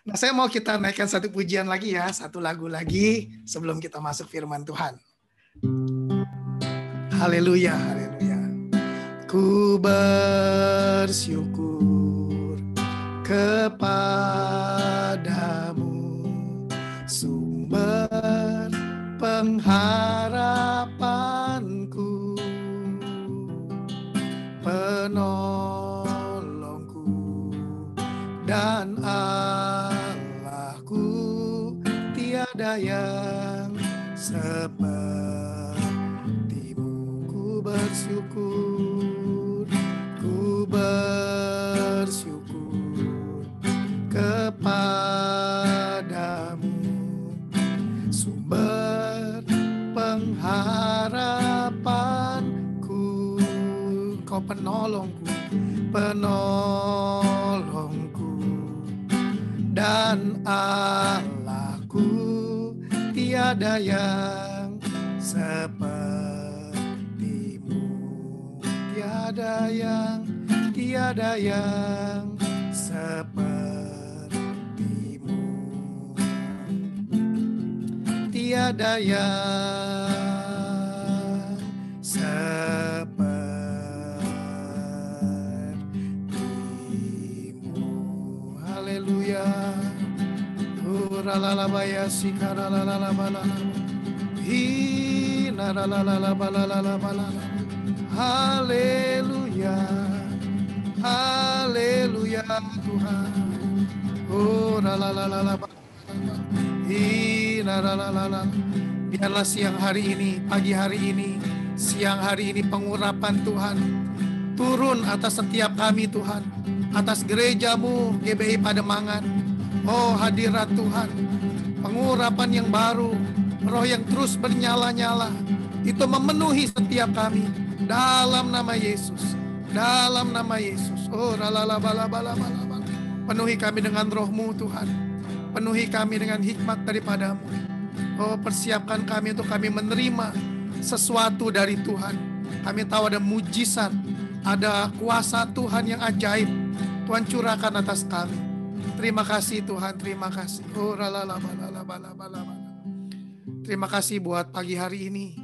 Nah, saya mau kita naikkan satu pujian lagi ya, satu lagu lagi sebelum kita masuk firman Tuhan. Haleluya, haleluya. Ku bersyukur kepadamu, sumber pengharapanku, penolongku dan Allahku, tiada yang sepertimu. Ku bersyukur kepadamu, sumber pengharapanku, kau penolongku dan Allahku, tiada yang sepertimu, tiada yang sepertimu, tiada yang sepertimu. Haleluya. Uralalabaya sikaralalalabala. Hinaralalalabala. Haleluya. Haleluya Tuhan. Uralalalalalabala. Hinaralalalala. Biarlah siang hari ini, pagi hari ini, siang hari ini pengurapan Tuhan turun atas setiap kami Tuhan, atas gerejamu GBI Pademangan. Oh hadirat Tuhan, pengurapan yang baru, roh yang terus bernyala-nyala, itu memenuhi setiap kami dalam nama Yesus, dalam nama Yesus. Oh ralalabalabalabalabal. Penuhi kami dengan roh-Mu Tuhan, penuhi kami dengan hikmat daripadamu. Oh persiapkan kami untuk kami menerima sesuatu dari Tuhan. Kami tahu ada mujizat, ada kuasa Tuhan yang ajaib Tuhan curahkan atas kami. Terima kasih Tuhan, terima kasih. Oh ralalabalabalabalabal. Terima kasih buat pagi hari ini.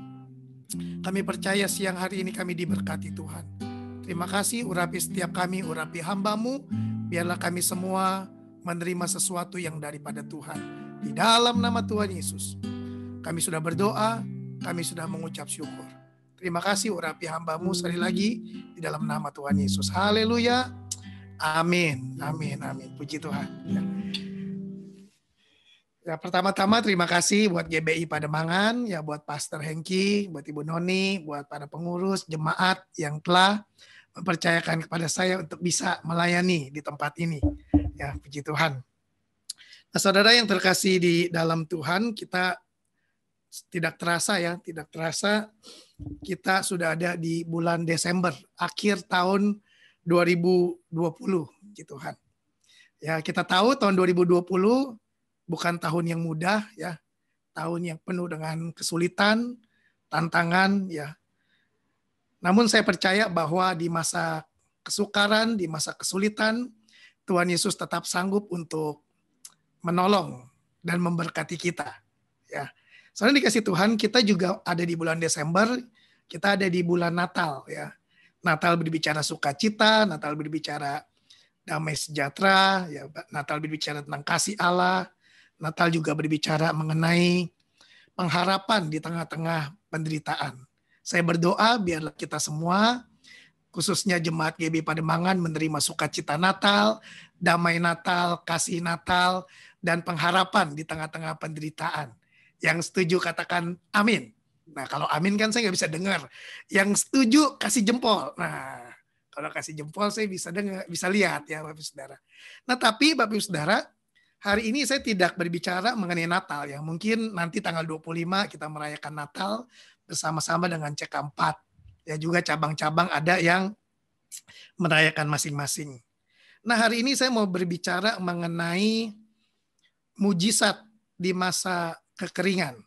Kami percaya siang hari ini kami diberkati Tuhan. Terima kasih, urapi setiap kami, urapi hamba-Mu. Biarlah kami semua menerima sesuatu yang daripada Tuhan. Di dalam nama Tuhan Yesus, kami sudah berdoa, kami sudah mengucap syukur. Terima kasih, urapi hamba-Mu sekali lagi di dalam nama Tuhan Yesus. Haleluya. Amin, amin, amin. Puji Tuhan. Ya, pertama-tama terima kasih buat GBI Pademangan, ya buat Pastor Hengki, buat Ibu Noni, buat para pengurus, jemaat yang telah mempercayakan kepada saya untuk bisa melayani di tempat ini. Ya, puji Tuhan. Nah, saudara yang terkasih di dalam Tuhan, kita tidak terasa kita sudah ada di bulan Desember, akhir tahun 2020, puji Tuhan. Ya, kita tahu tahun 2020 bukan tahun yang mudah ya, tahun yang penuh dengan kesulitan, tantangan ya. Namun saya percaya bahwa di masa kesukaran, di masa kesulitan, Tuhan Yesus tetap sanggup untuk menolong dan memberkati kita. Ya, soalnya dikasih Tuhan, kita juga ada di bulan Desember, kita ada di bulan Natal. Ya, Natal berbicara sukacita, Natal berbicara damai sejahtera, ya, Natal berbicara tentang kasih Allah, Natal juga berbicara mengenai pengharapan di tengah-tengah penderitaan. Saya berdoa biarlah kita semua, khususnya jemaat GBI Pademangan, menerima sukacita Natal, damai Natal, kasih Natal, dan pengharapan di tengah-tengah penderitaan. Yang setuju katakan amin. Nah kalau amin kan saya nggak bisa dengar. Yang setuju kasih jempol. Nah kalau kasih jempol saya bisa dengar, bisa lihat ya Bapak Saudara. Nah tapi Bapak Saudara, hari ini saya tidak berbicara mengenai Natal ya. Mungkin nanti tanggal 25 kita merayakan Natal bersama-sama dengan CK4. Ya juga cabang-cabang ada yang merayakan masing-masing. Nah hari ini saya mau berbicara mengenai mujizat di masa kekeringan.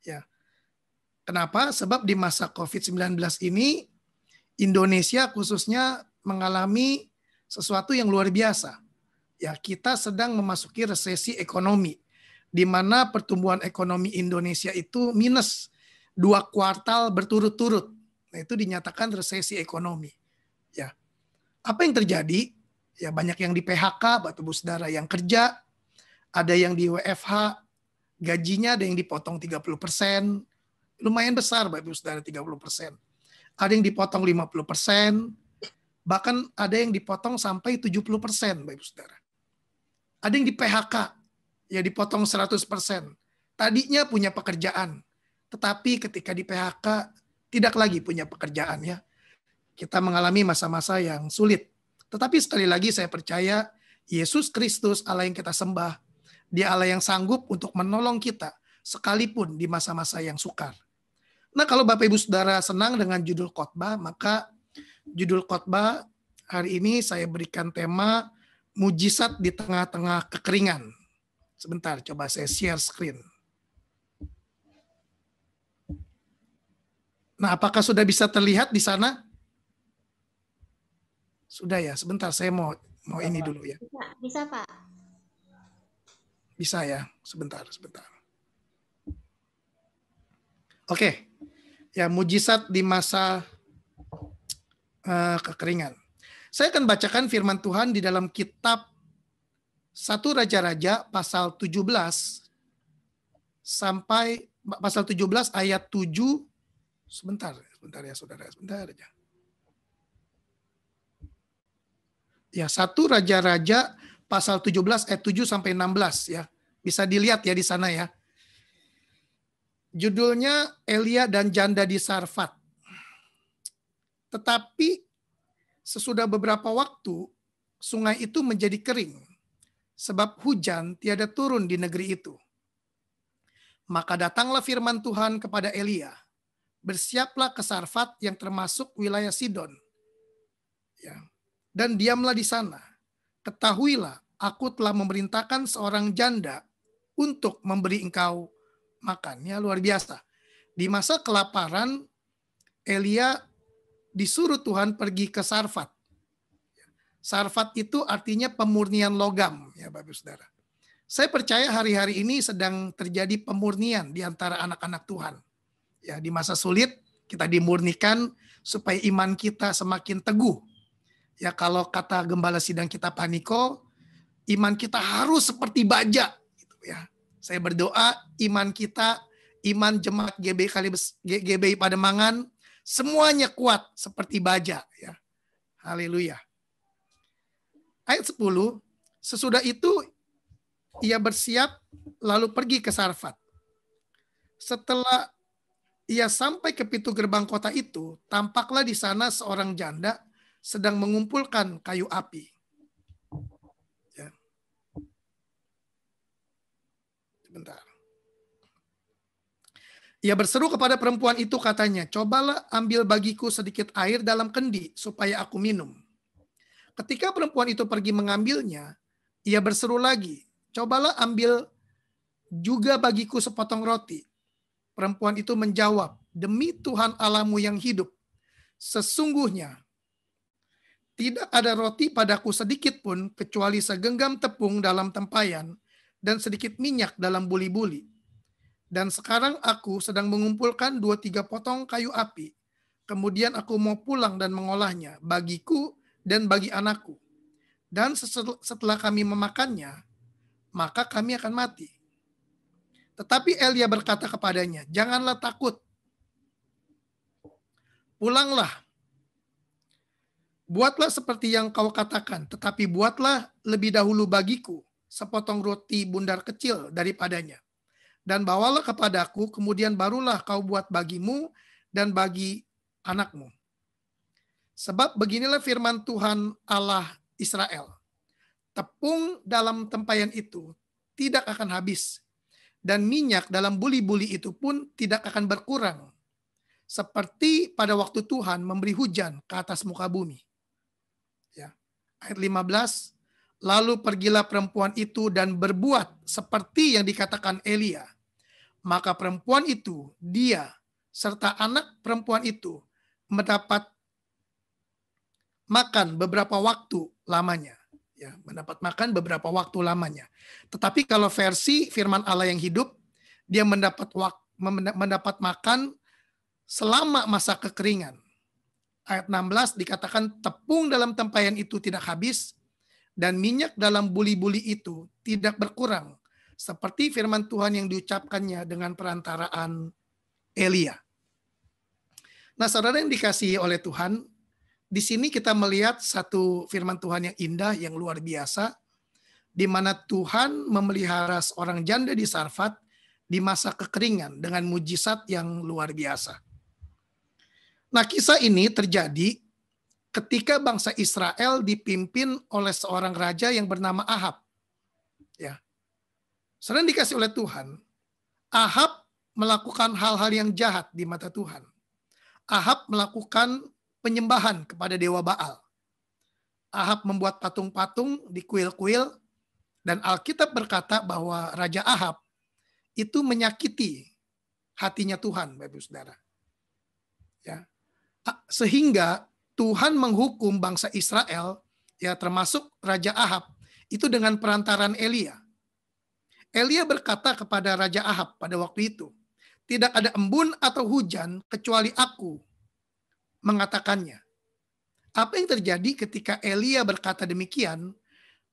Ya. Kenapa? Sebab di masa COVID-19 ini Indonesia khususnya mengalami sesuatu yang luar biasa. Ya, kita sedang memasuki resesi ekonomi, di mana pertumbuhan ekonomi Indonesia itu minus 2 kuartal berturut-turut. Nah, itu dinyatakan resesi ekonomi. Ya, apa yang terjadi? Ya, banyak yang di PHK, Bapak Ibu Saudara, yang kerja, ada yang di WFH, gajinya ada yang dipotong 30%, lumayan besar Bapak Ibu Saudara, 30%. Ada yang dipotong 50%, bahkan ada yang dipotong sampai 70% Bapak Ibu Saudara. Ada yang di PHK, ya dipotong 100%. Tadinya punya pekerjaan, tetapi ketika di PHK tidak lagi punya pekerjaan ya. Kita mengalami masa-masa yang sulit. Tetapi sekali lagi saya percaya Yesus Kristus Allah yang kita sembah, Dia Allah yang sanggup untuk menolong kita sekalipun di masa-masa yang sukar. Nah, kalau Bapak Ibu Saudara senang dengan judul khotbah, maka judul khotbah hari ini saya berikan tema mujizat di tengah-tengah kekeringan. Sebentar, coba saya share screen. Nah, apakah sudah bisa terlihat di sana? Sudah ya, sebentar saya mau ini dulu ya. Bisa Pak. Bisa ya, sebentar. Oke, ya mujizat di masa kekeringan. Saya akan bacakan firman Tuhan di dalam kitab 1 Raja-Raja pasal 17 sampai pasal 17 ayat 7. Sebentar ya saudara, sebentar aja. Ya, 1 Raja-Raja pasal 17 ayat 7 sampai 16 ya. Bisa dilihat ya di sana ya. Judulnya Elia dan janda di Sarfat. Tetapi sesudah beberapa waktu sungai itu menjadi kering sebab hujan tiada turun di negeri itu. Maka datanglah firman Tuhan kepada Elia, bersiaplah ke Sarfat yang termasuk wilayah Sidon. Ya. Dan diamlah di sana. Ketahuilah, aku telah memerintahkan seorang janda untuk memberi engkau makan. Ya, luar biasa. Di masa kelaparan, Elia disuruh Tuhan pergi ke Sarfat. Sarfat itu artinya pemurnian logam, ya Bapak Saudara. Saya percaya hari-hari ini sedang terjadi pemurnian di antara anak-anak Tuhan. Ya, di masa sulit kita dimurnikan supaya iman kita semakin teguh. Ya, kalau kata gembala sidang kita Paniko, iman kita harus seperti baja gitu ya. Saya berdoa iman kita, iman jemaat GBI Pademangan semuanya kuat seperti baja ya. Haleluya. Ayat 10, sesudah itu ia bersiap lalu pergi ke Sarfat. Setelah ia sampai ke pintu gerbang kota itu, tampaklah di sana seorang janda sedang mengumpulkan kayu api. Ya. Sebentar. Ia berseru kepada perempuan itu katanya, cobalah ambil bagiku sedikit air dalam kendi supaya aku minum. Ketika perempuan itu pergi mengambilnya, ia berseru lagi, cobalah ambil juga bagiku sepotong roti. Perempuan itu menjawab, demi Tuhan Allahmu yang hidup, sesungguhnya tidak ada roti padaku sedikit pun kecuali segenggam tepung dalam tempayan dan sedikit minyak dalam buli-buli. Dan sekarang aku sedang mengumpulkan 2-3 potong kayu api. Kemudian aku mau pulang dan mengolahnya bagiku dan bagi anakku. Dan setelah kami memakannya, maka kami akan mati. Tetapi Elia berkata kepadanya, janganlah takut. Pulanglah. Buatlah seperti yang kau katakan, tetapi buatlah lebih dahulu bagiku sepotong roti bundar kecil daripadanya. Dan bawalah kepadaku, kemudian barulah kau buat bagimu dan bagi anakmu. Sebab beginilah firman Tuhan Allah Israel. Tepung dalam tempayan itu tidak akan habis, dan minyak dalam buli-buli itu pun tidak akan berkurang, seperti pada waktu Tuhan memberi hujan ke atas muka bumi. Ya. Ayat 15, lalu pergilah perempuan itu dan berbuat seperti yang dikatakan Elia. Maka perempuan itu, dia serta anak perempuan itu mendapat makan beberapa waktu lamanya. Ya, mendapat makan beberapa waktu lamanya. Tetapi kalau versi firman Allah yang hidup, dia mendapat makan selama masa kekeringan. Ayat 16 dikatakan tepung dalam tempayan itu tidak habis dan minyak dalam buli-buli itu tidak berkurang. Seperti firman Tuhan yang diucapkannya dengan perantaraan Elia. Nah, saudara yang dikasihi oleh Tuhan, di sini kita melihat satu firman Tuhan yang indah, yang luar biasa, di mana Tuhan memelihara seorang janda di Sarfat di masa kekeringan dengan mujizat yang luar biasa. Nah, kisah ini terjadi ketika bangsa Israel dipimpin oleh seorang raja yang bernama Ahab. Ya. Sering dikasih oleh Tuhan, Ahab melakukan hal-hal yang jahat di mata Tuhan. Ahab melakukan penyembahan kepada dewa Baal. Ahab membuat patung-patung di kuil-kuil, dan Alkitab berkata bahwa Raja Ahab itu menyakiti hatinya Tuhan, Bapak Saudara. Ya. Sehingga Tuhan menghukum bangsa Israel, ya termasuk Raja Ahab, itu dengan perantaran Elia. Elia berkata kepada Raja Ahab pada waktu itu, tidak ada embun atau hujan kecuali aku mengatakannya. Apa yang terjadi ketika Elia berkata demikian,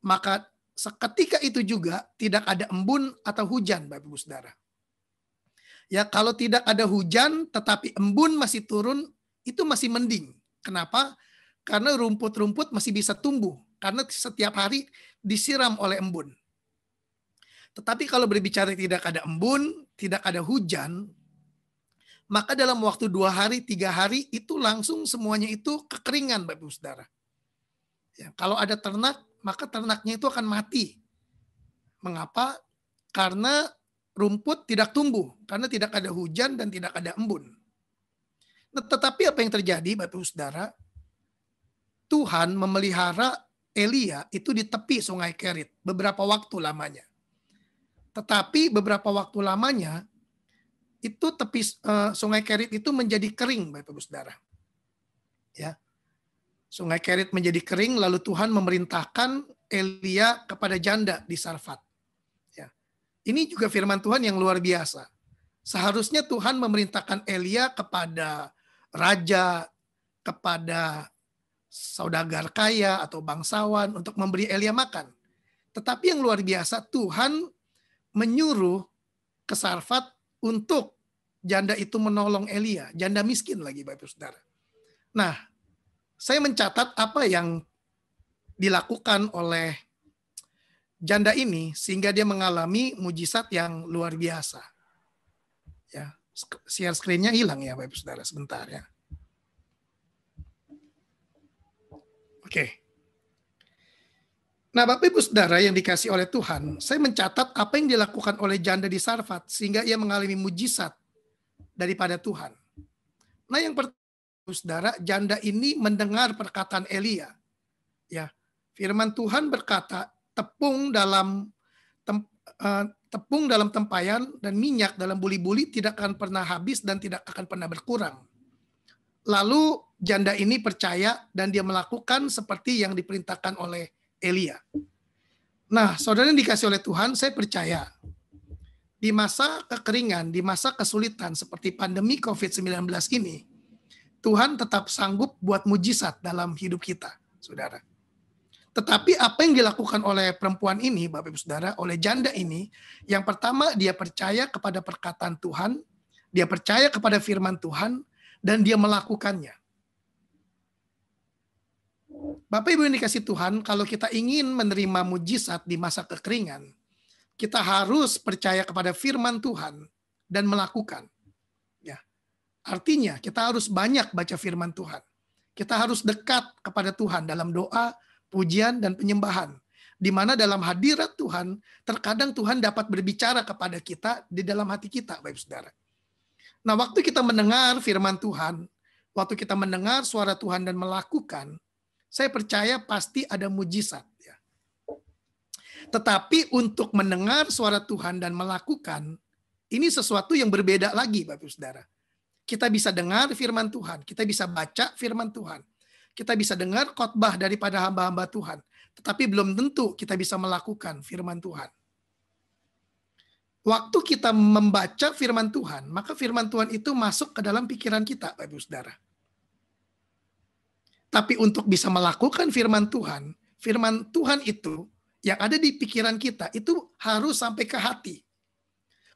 maka seketika itu juga tidak ada embun atau hujan, Bapak Ibu Saudara. Ya, kalau tidak ada hujan tetapi embun masih turun, itu masih mending. Kenapa? Karena rumput-rumput masih bisa tumbuh, karena setiap hari disiram oleh embun. Tetapi kalau berbicara tidak ada embun, tidak ada hujan, maka dalam waktu 2 hari, 3 hari itu langsung semuanya itu kekeringan, Bapak Ibu Saudara. Ya, kalau ada ternak, maka ternaknya itu akan mati. Mengapa? Karena rumput tidak tumbuh, karena tidak ada hujan dan tidak ada embun. Nah, tetapi apa yang terjadi, Bapak Ibu Saudara? Tuhan memelihara Elia itu di tepi sungai Kerit beberapa waktu lamanya. Tetapi beberapa waktu lamanya itu tepi sungai Kerit itu menjadi kering, Bapak Ibu Saudara. Ya. Sungai Kerit menjadi kering, lalu Tuhan memerintahkan Elia kepada janda di Sarfat. Ya. Ini juga firman Tuhan yang luar biasa. Seharusnya Tuhan memerintahkan Elia kepada raja, kepada saudagar kaya atau bangsawan untuk memberi Elia makan. Tetapi yang luar biasa, Tuhan menyuruh ke Sarfat untuk janda itu menolong Elia, janda miskin lagi, Bapak Saudara. Nah, saya mencatat apa yang dilakukan oleh janda ini sehingga dia mengalami mujizat yang luar biasa. Ya, share screen-nya hilang ya, Bapak Saudara, sebentar ya. Oke. Nah, Bapak Ibu Saudara yang dikasih oleh Tuhan, saya mencatat apa yang dilakukan oleh janda di Sarfat sehingga ia mengalami mujizat daripada Tuhan. Nah, yang pertama, Saudara, janda ini mendengar perkataan Elia. Ya, firman Tuhan berkata, tepung dalam tempayan dan minyak dalam buli-buli tidak akan pernah habis dan tidak akan pernah berkurang. Lalu janda ini percaya dan dia melakukan seperti yang diperintahkan oleh Elia. Nah, saudara yang dikasih oleh Tuhan, saya percaya di masa kekeringan, di masa kesulitan seperti pandemi COVID-19 ini, Tuhan tetap sanggup buat mujizat dalam hidup kita, saudara. Tetapi apa yang dilakukan oleh perempuan ini, Bapak Ibu Saudara, oleh janda ini, yang pertama dia percaya kepada perkataan Tuhan, dia percaya kepada firman Tuhan, dan dia melakukannya. Bapak Ibu yang dikasih Tuhan, kalau kita ingin menerima mujizat di masa kekeringan, kita harus percaya kepada firman Tuhan dan melakukan. Ya. Artinya kita harus banyak baca firman Tuhan. Kita harus dekat kepada Tuhan dalam doa, pujian, dan penyembahan. Di mana dalam hadirat Tuhan, terkadang Tuhan dapat berbicara kepada kita di dalam hati kita, Bapak Saudara. Nah, waktu kita mendengar firman Tuhan, waktu kita mendengar suara Tuhan dan melakukan, saya percaya pasti ada mujizat. Ya. Tetapi untuk mendengar suara Tuhan dan melakukan, ini sesuatu yang berbeda lagi, Bapak Saudara. Kita bisa dengar firman Tuhan, kita bisa baca firman Tuhan, kita bisa dengar khotbah daripada hamba-hamba Tuhan. tetapi belum tentu kita bisa melakukan firman Tuhan. Waktu kita membaca firman Tuhan, maka firman Tuhan itu masuk ke dalam pikiran kita, Bapak Ibu Saudara. Tapi untuk bisa melakukan firman Tuhan itu yang ada di pikiran kita itu harus sampai ke hati.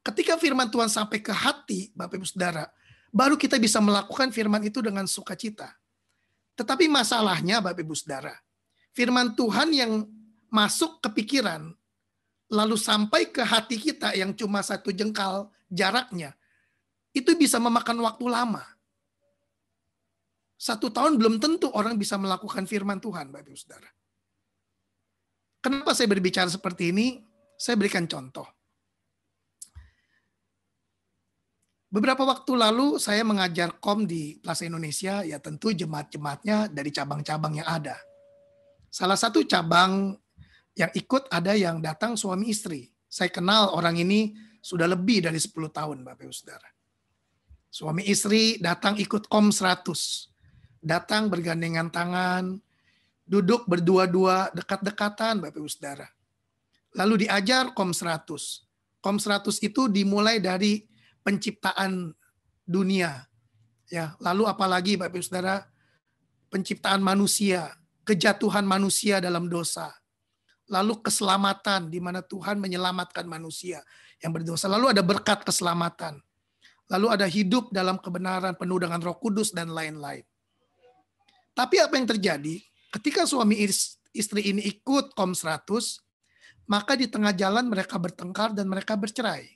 Ketika firman Tuhan sampai ke hati, Bapak Ibu Saudara, baru kita bisa melakukan firman itu dengan sukacita. Tetapi masalahnya, Bapak Ibu Saudara, firman Tuhan yang masuk ke pikiran, lalu sampai ke hati kita yang cuma 1 jengkal jaraknya, itu bisa memakan waktu lama. 1 tahun belum tentu orang bisa melakukan firman Tuhan, Bapak Ibu Saudara. Kenapa saya berbicara seperti ini? Saya berikan contoh. Beberapa waktu lalu saya mengajar KOM di Plaza Indonesia, ya tentu jemaat-jemaatnya dari cabang-cabang yang ada. Salah satu cabang yang ikut ada yang datang suami istri. Saya kenal orang ini sudah lebih dari 10 tahun, Bapak Ibu Saudara. Suami istri datang ikut KOM 100. Datang bergandengan tangan, duduk berdua-dua dekat-dekatan, Bapak Ibu Saudara. Lalu diajar KOM 100. KOM 100 itu dimulai dari penciptaan dunia. Ya, lalu apalagi Bapak Ibu Saudara, penciptaan manusia, kejatuhan manusia dalam dosa. Lalu keselamatan di mana Tuhan menyelamatkan manusia yang berdosa. Lalu ada berkat keselamatan. Lalu ada hidup dalam kebenaran penuh dengan Roh Kudus dan lain-lain. Tapi apa yang terjadi? Ketika suami istri ini ikut KOM 100, maka di tengah jalan mereka bertengkar dan mereka bercerai.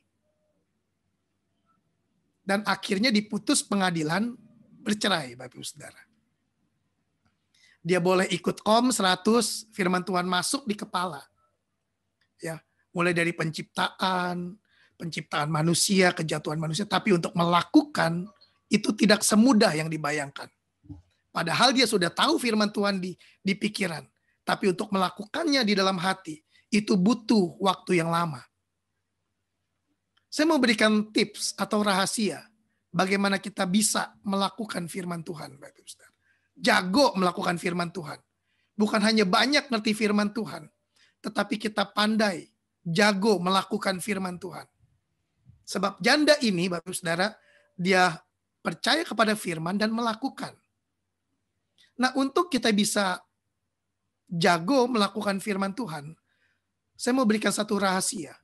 Dan akhirnya diputus pengadilan bercerai, Bapak Ibu Saudara. Dia boleh ikut KOM 100, firman Tuhan masuk di kepala. Ya, mulai dari penciptaan manusia, kejatuhan manusia, tapi untuk melakukan itu tidak semudah yang dibayangkan. Padahal dia sudah tahu firman Tuhan di pikiran, tapi untuk melakukannya di dalam hati itu butuh waktu yang lama. Saya mau berikan tips atau rahasia bagaimana kita bisa melakukan firman Tuhan, Bapak Ibu Saudara. Jago melakukan firman Tuhan. Bukan hanya banyak ngerti firman Tuhan, tetapi kita pandai, jago melakukan firman Tuhan. Sebab janda ini, Bapak Ibu Saudara, dia percaya kepada firman dan melakukan. Nah, untuk kita bisa jago melakukan firman Tuhan, saya mau berikan satu rahasia.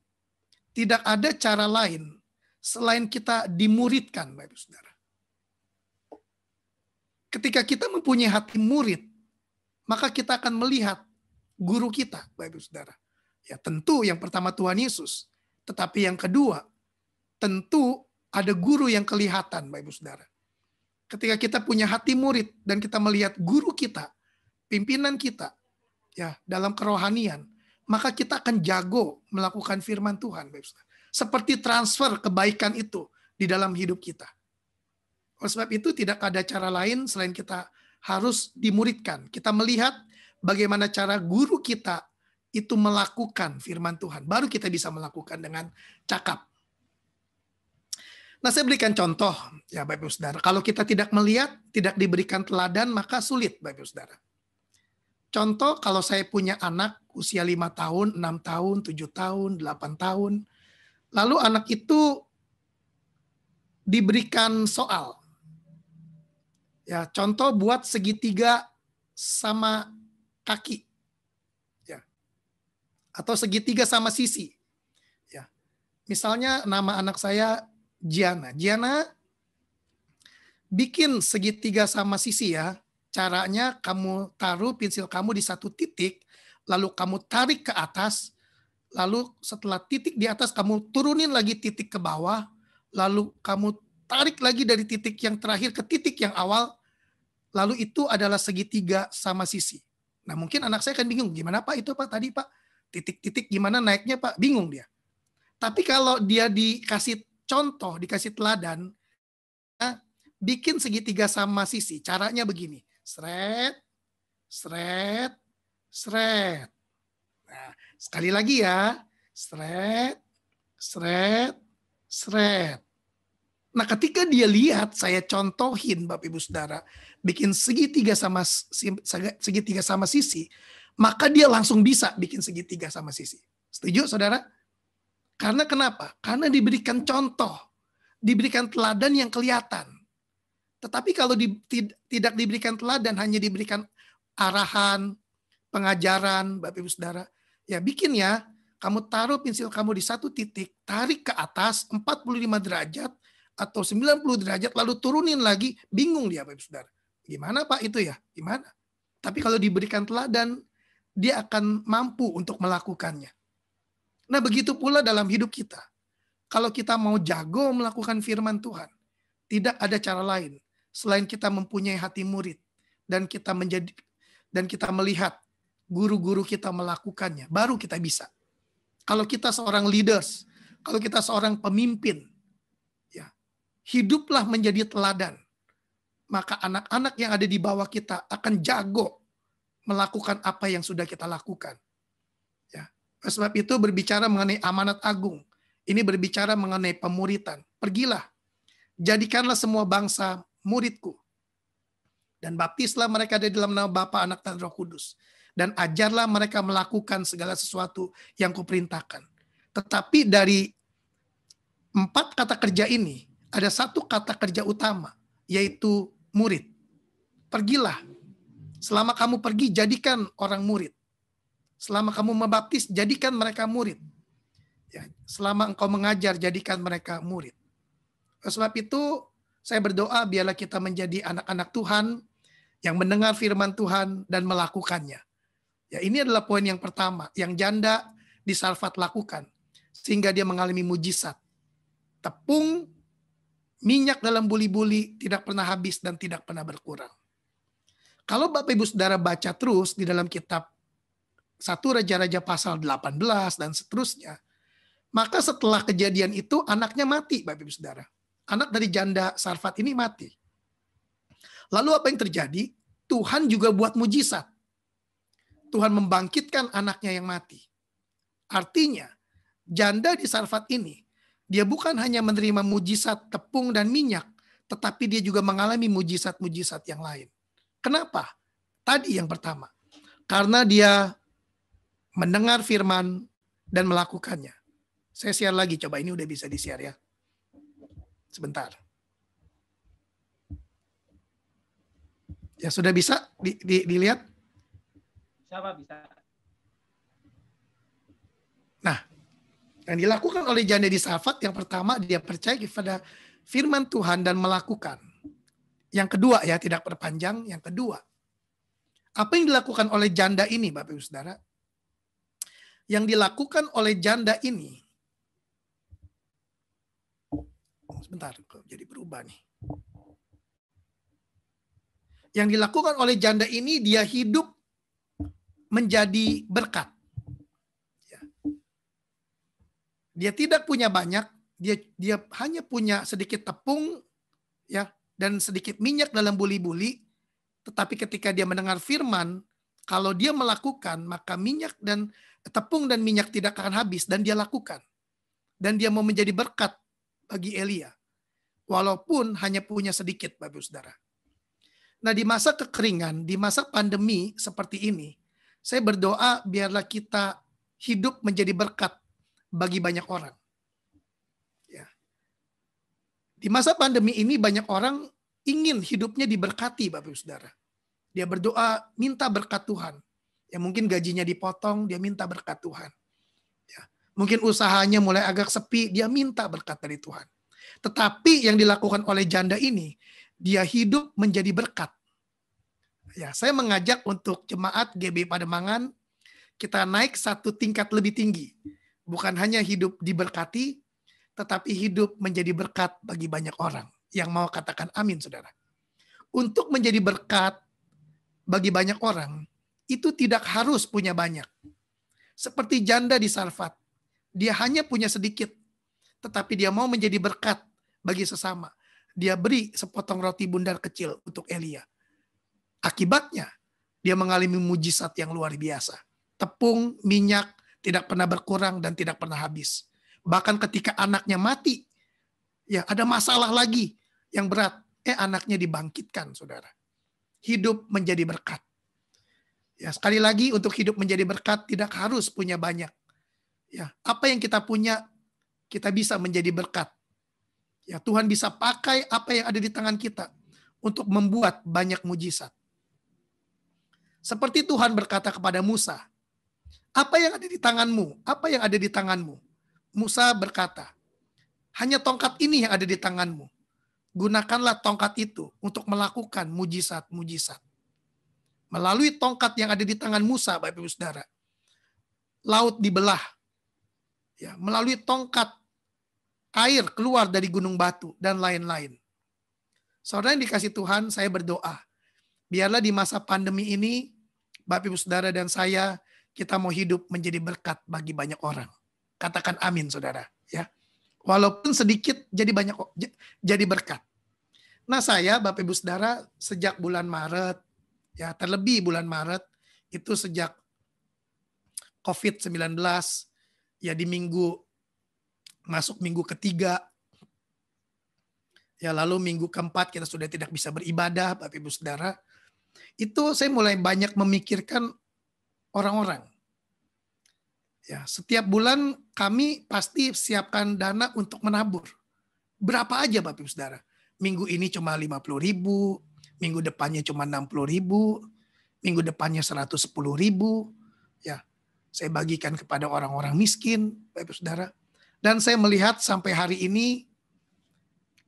Tidak ada cara lain selain kita dimuridkan, Bapak Ibu Saudara. Ketika kita mempunyai hati murid, maka kita akan melihat guru kita, Bapak Ibu Saudara. Ya, tentu yang pertama Tuhan Yesus, tetapi yang kedua, tentu ada guru yang kelihatan, Bapak Ibu Saudara. Ketika kita punya hati murid dan kita melihat guru kita, pimpinan kita, ya dalam kerohanian, maka kita akan jago melakukan firman Tuhan, Bapak Ibu Saudara. Seperti transfer kebaikan itu di dalam hidup kita. Oleh sebab itu tidak ada cara lain selain kita harus dimuridkan. Kita melihat bagaimana cara guru kita itu melakukan firman Tuhan. Baru kita bisa melakukan dengan cakap. Nah, saya berikan contoh ya Bapak Ibu Saudara. Kalau kita tidak melihat, tidak diberikan teladan, maka sulit Bapak Ibu Saudara. Contoh kalau saya punya anak usia 5 tahun, 6 tahun, 7 tahun, 8 tahun. Lalu anak itu diberikan soal. Ya, contoh buat segitiga sama kaki. Ya. Atau segitiga sama sisi. Ya. Misalnya nama anak saya Giana. Giana, bikin segitiga sama sisi ya. Caranya kamu taruh pensil kamu di satu titik, lalu kamu tarik ke atas, lalu setelah titik di atas kamu turunin lagi titik ke bawah, lalu kamu tarik lagi dari titik yang terakhir ke titik yang awal, lalu itu adalah segitiga sama sisi. Nah mungkin anak saya kan bingung, gimana Pak itu Pak tadi Pak? Titik-titik gimana naiknya Pak? Bingung dia. Tapi kalau dia dikasih contoh, dikasih teladan, bikin segitiga sama sisi. Caranya begini, seret, seret, seret. Nah, sekali lagi ya, seret, seret, seret. Nah, ketika dia lihat saya contohin Bapak Ibu Saudara bikin segitiga sama sisi, maka dia langsung bisa bikin segitiga sama sisi. Setuju, saudara? Karena kenapa? Karena diberikan contoh, diberikan teladan yang kelihatan. Tetapi kalau tidak diberikan teladan, hanya diberikan arahan, pengajaran, Bapak Ibu Saudara, ya bikin ya, kamu taruh pensil kamu di satu titik, tarik ke atas 45 derajat atau 90 derajat, lalu turunin lagi, bingung dia Bapak Ibu Saudara. Gimana Pak itu ya? Gimana? Tapi kalau diberikan teladan, dia akan mampu untuk melakukannya. Nah begitu pula dalam hidup kita. Kalau kita mau jago melakukan firman Tuhan, tidak ada cara lain selain kita mempunyai hati murid dan kita melihat guru-guru kita melakukannya, baru kita bisa. Kalau kita seorang leaders, kalau kita seorang pemimpin, ya, hiduplah menjadi teladan. Maka anak-anak yang ada di bawah kita akan jago melakukan apa yang sudah kita lakukan. Ya. Sebab itu berbicara mengenai amanat agung. Ini berbicara mengenai pemuritan. Pergilah, jadikanlah semua bangsa muridku. Dan baptislah mereka di dalam nama Bapa, Anak, dan Roh Kudus. Dan ajarlah mereka melakukan segala sesuatu yang kuperintahkan. Tetapi dari 4 kata kerja ini, ada 1 kata kerja utama, yaitu murid. Pergilah. Selama kamu pergi, jadikan orang murid. Selama kamu membaptis, jadikan mereka murid. Ya, selama engkau mengajar, jadikan mereka murid. Sebab itu, saya berdoa biarlah kita menjadi anak-anak Tuhan yang mendengar firman Tuhan dan melakukannya. Ya, ini adalah poin yang pertama yang janda di Sarfat lakukan sehingga dia mengalami mujizat. Tepung minyak dalam buli-buli tidak pernah habis dan tidak pernah berkurang. Kalau Bapak Ibu Saudara baca terus di dalam kitab 1 Raja-Raja pasal 18 dan seterusnya, maka setelah kejadian itu anaknya mati Bapak Ibu Saudara. Anak dari janda Sarfat ini mati. Lalu apa yang terjadi? Tuhan juga buat mujizat. Tuhan membangkitkan anaknya yang mati. Artinya, janda di Sarfat ini, dia bukan hanya menerima mujizat tepung dan minyak, tetapi dia juga mengalami mujizat-mujizat yang lain. Kenapa? Tadi yang pertama. Karena dia mendengar firman dan melakukannya. Saya share lagi, coba ini udah bisa di-share ya. Sebentar. Ya sudah bisa dilihat? Siapa bisa? Nah, yang dilakukan oleh janda di Sarfat, yang pertama dia percaya kepada firman Tuhan dan melakukan. Yang kedua ya, tidak perpanjang. Yang kedua, apa yang dilakukan oleh janda ini Bapak Ibu Saudara? Yang dilakukan oleh janda ini, sebentar, kok jadi berubah nih. Yang dilakukan oleh janda ini, dia hidup menjadi berkat. Dia tidak punya banyak, dia hanya punya sedikit tepung, ya, dan sedikit minyak dalam buli-buli. Tetapi ketika dia mendengar firman, kalau dia melakukan, maka minyak dan tepung dan minyak tidak akan habis, dan dia lakukan. Dan dia mau menjadi berkat bagi Elia. Walaupun hanya punya sedikit, Bapak Saudara. Nah, di masa kekeringan, di masa pandemi seperti ini, saya berdoa biarlah kita hidup menjadi berkat bagi banyak orang. Ya. Di masa pandemi ini banyak orang ingin hidupnya diberkati, Bapak Ibu Saudara. Dia berdoa minta berkat Tuhan. Ya mungkin gajinya dipotong, dia minta berkat Tuhan. Ya. Mungkin usahanya mulai agak sepi, dia minta berkat dari Tuhan. Tetapi yang dilakukan oleh janda ini, dia hidup menjadi berkat. Ya, saya mengajak untuk jemaat GB Pademangan, kita naik 1 tingkat lebih tinggi. Bukan hanya hidup diberkati, tetapi hidup menjadi berkat bagi banyak orang. Yang mau katakan amin, saudara. Untuk menjadi berkat bagi banyak orang, itu tidak harus punya banyak. Seperti janda di Sarfat, dia hanya punya sedikit, tetapi dia mau menjadi berkat bagi sesama. Dia beri sepotong roti bundar kecil untuk Elia. Akibatnya, dia mengalami mujizat yang luar biasa. Tepung, minyak, tidak pernah berkurang dan tidak pernah habis. Bahkan ketika anaknya mati, ya ada masalah lagi yang berat. Anaknya dibangkitkan, saudara. Hidup menjadi berkat. Ya, sekali lagi untuk hidup menjadi berkat tidak harus punya banyak. Ya, apa yang kita punya kita bisa menjadi berkat. Ya, Tuhan bisa pakai apa yang ada di tangan kita untuk membuat banyak mujizat. Seperti Tuhan berkata kepada Musa, apa yang ada di tanganmu? Apa yang ada di tanganmu? Musa berkata, hanya tongkat ini yang ada di tanganmu. Gunakanlah tongkat itu untuk melakukan mujizat-mujizat. Melalui tongkat yang ada di tangan Musa, Bapak Ibu Saudara, laut dibelah. Ya, melalui tongkat, air keluar dari gunung batu, dan lain-lain. Saudara yang dikasih Tuhan, saya berdoa, biarlah di masa pandemi ini, Bapak Ibu Saudara dan saya, kita mau hidup menjadi berkat bagi banyak orang. Katakan amin, saudara. Ya, walaupun sedikit jadi banyak, jadi berkat. Nah, saya Bapak Ibu Saudara sejak bulan Maret, ya terlebih bulan Maret itu sejak COVID-19, ya di masuk minggu ketiga, ya lalu minggu keempat kita sudah tidak bisa beribadah, Bapak Ibu Saudara. Itu saya mulai banyak memikirkan orang-orang. Ya, setiap bulan kami pasti siapkan dana untuk menabur. Berapa aja Bapak Ibu Saudara? Minggu ini cuma 50.000, minggu depannya cuma 60.000, minggu depannya 110.000. Ya, saya bagikan kepada orang-orang miskin, Bapak Ibu Saudara. Dan saya melihat sampai hari ini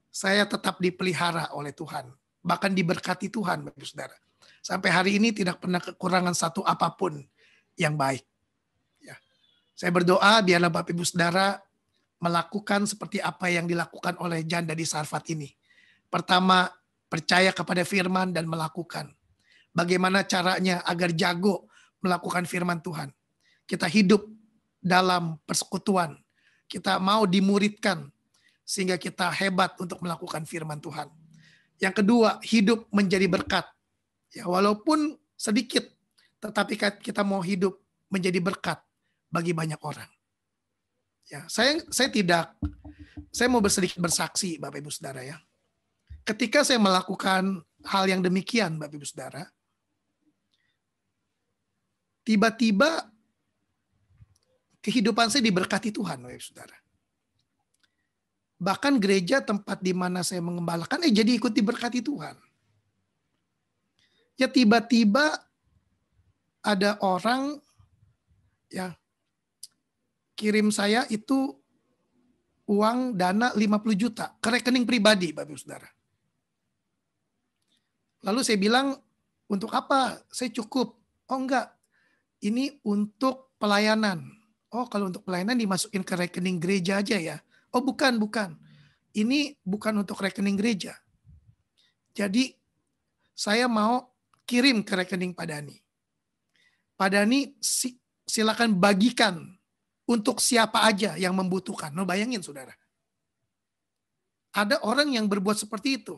saya tetap dipelihara oleh Tuhan, bahkan diberkati Tuhan, Bapak Ibu Saudara. Sampai hari ini tidak pernah kekurangan satu apapun yang baik. Ya. Saya berdoa biarlah Bapak Ibu Saudara melakukan seperti apa yang dilakukan oleh janda di Sarfat ini. Pertama, percaya kepada firman dan melakukan. Bagaimana caranya agar jago melakukan firman Tuhan. Kita hidup dalam persekutuan. Kita mau dimuridkan sehingga kita hebat untuk melakukan firman Tuhan. Yang kedua, hidup menjadi berkat. Ya, walaupun sedikit, tetapi kita mau hidup menjadi berkat bagi banyak orang. Ya, saya mau sedikit bersaksi, Bapak Ibu Saudara ya. Ketika saya melakukan hal yang demikian, Bapak Ibu Saudara, tiba-tiba kehidupan saya diberkati Tuhan, Bapak Ibu Saudara. Bahkan gereja tempat di mana saya mengembalakan, jadi ikut diberkati Tuhan. Ya tiba-tiba ada orang ya kirim saya itu uang dana 50 juta ke rekening pribadi, Bapak Ibu Saudara. Lalu saya bilang, untuk apa? Saya cukup. Oh enggak, ini untuk pelayanan. Oh kalau untuk pelayanan dimasukin ke rekening gereja aja ya. Oh bukan. Ini bukan untuk rekening gereja. Jadi saya mau kirim ke rekening Pak Dhani. Pak Dhani silakan bagikan untuk siapa aja yang membutuhkan. Nah, bayangin saudara. Ada orang yang berbuat seperti itu.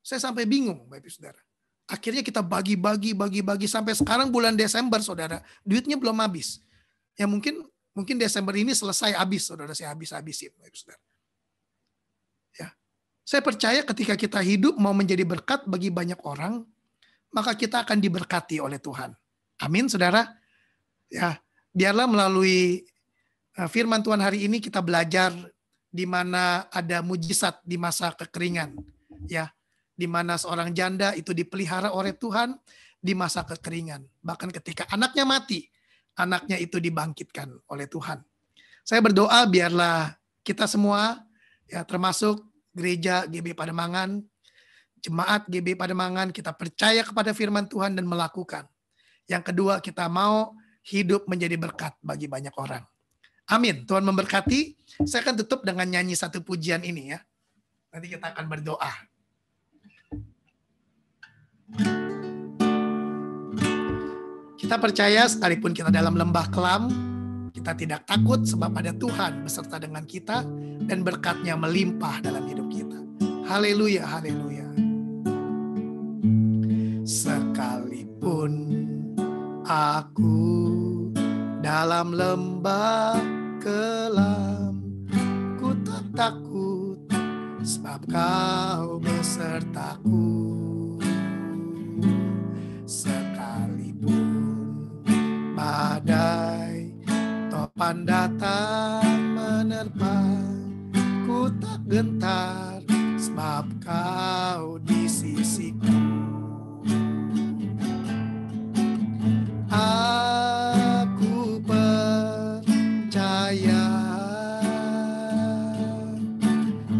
Saya sampai bingung, Bapak Ibu Saudara. Akhirnya kita bagi sampai sekarang bulan Desember, saudara. Duitnya belum habis. Ya mungkin Desember ini selesai habis, saudara. Saya habisin, Bapak Ibu Saudara. Ya. Saya percaya ketika kita hidup mau menjadi berkat bagi banyak orang, maka kita akan diberkati oleh Tuhan. Amin, saudara. Ya, biarlah melalui firman Tuhan hari ini kita belajar di mana ada mujizat di masa kekeringan. Ya, di mana seorang janda itu dipelihara oleh Tuhan di masa kekeringan. Bahkan ketika anaknya mati, anaknya itu dibangkitkan oleh Tuhan. Saya berdoa biarlah kita semua, ya termasuk gereja GB Pademangan, jemaat GB Pademangan, kita percaya kepada firman Tuhan dan melakukan. Yang kedua, kita mau hidup menjadi berkat bagi banyak orang. Amin. Tuhan memberkati. Saya akan tutup dengan nyanyi satu pujian ini ya. Nanti kita akan berdoa. Kita percaya sekalipun kita dalam lembah kelam, kita tidak takut sebab ada Tuhan beserta dengan kita dan berkat-Nya melimpah dalam hidup kita. Haleluya, haleluya. Sekalipun aku dalam lembah kelam, ku tak takut sebab Kau besertaku. Sekalipun kapan datang menerpa, ku tak gentar sebab kau di sisiku. Aku percaya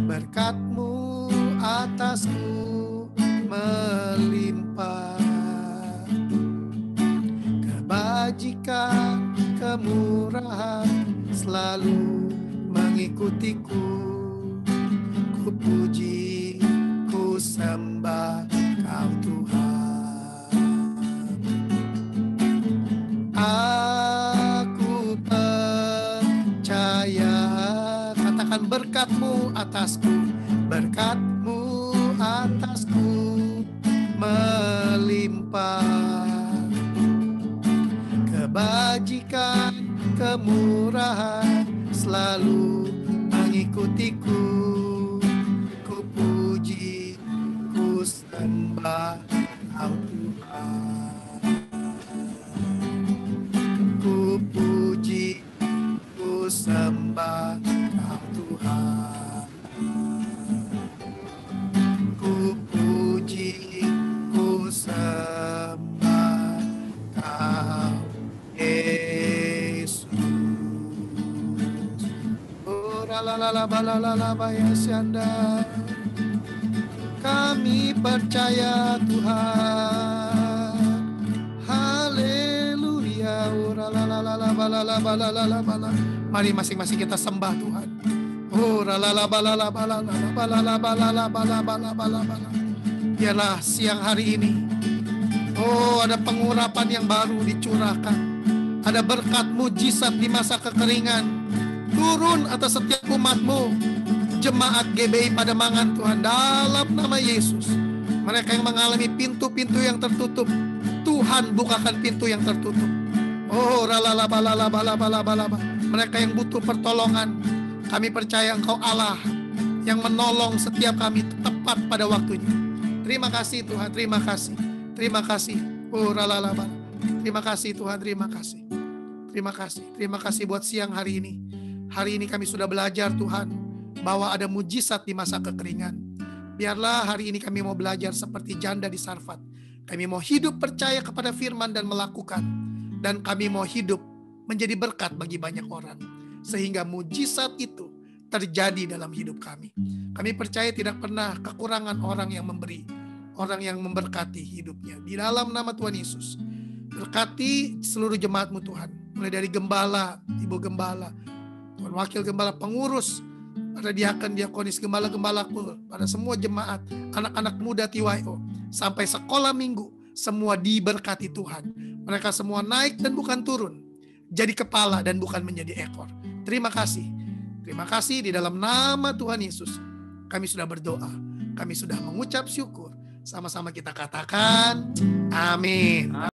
berkat-Mu atasku melimpah, kebajikan, kemurahan selalu mengikutiku. Ku puji, ku sembah Kau Tuhan. Aku percaya, katakan berkat-Mu atasku, berkat-Mu atasku melimpah, kebajikan, kemurahan selalu mengikutiku. Ku puji, ku sembah Kau Tuhan. Ku puji, ku sembah Kau Tuhan. Ku puji, ku sembah Kau Yesus. Oh la la la la bayasianda. Kami percaya Tuhan. Haleluya. Oh la la la bala. Mari masing-masing kita sembah Tuhan. Oh la la bala. Biarlah siang hari ini, oh ada pengurapan yang baru dicurahkan. Ada berkat mujizat di masa kekeringan turun atas setiap umat-Mu, jemaat GBI Pademangan Tuhan, dalam nama Yesus. Mereka yang mengalami pintu-pintu yang tertutup, Tuhan bukakan pintu yang tertutup. Oh ralala balala. Mereka yang butuh pertolongan, kami percaya Engkau Allah yang menolong setiap kami tepat pada waktunya. Terima kasih Tuhan, terima kasih. Terima kasih. Oh ralala. Terima kasih Tuhan, terima kasih. Terima kasih. Terima kasih buat siang hari ini. Hari ini kami sudah belajar Tuhan, bahwa ada mujizat di masa kekeringan. Biarlah hari ini kami mau belajar seperti janda di Sarfat. Kami mau hidup percaya kepada firman dan melakukan. Dan kami mau hidup menjadi berkat bagi banyak orang. Sehingga mujizat itu terjadi dalam hidup kami. Kami percaya tidak pernah kekurangan orang yang memberi, orang yang memberkati hidupnya. Di dalam nama Tuhan Yesus, berkati seluruh jemaat-Mu Tuhan. Mulai dari gembala, ibu gembala, Tuhan wakil gembala, pengurus, pada diaken, diakonis, gembala-gembalaku, pada semua jemaat, anak-anak muda TYO, sampai sekolah minggu, semua diberkati Tuhan. Mereka semua naik dan bukan turun, jadi kepala dan bukan menjadi ekor. Terima kasih. Terima kasih di dalam nama Tuhan Yesus. Kami sudah berdoa, kami sudah mengucap syukur. Sama-sama kita katakan, amin.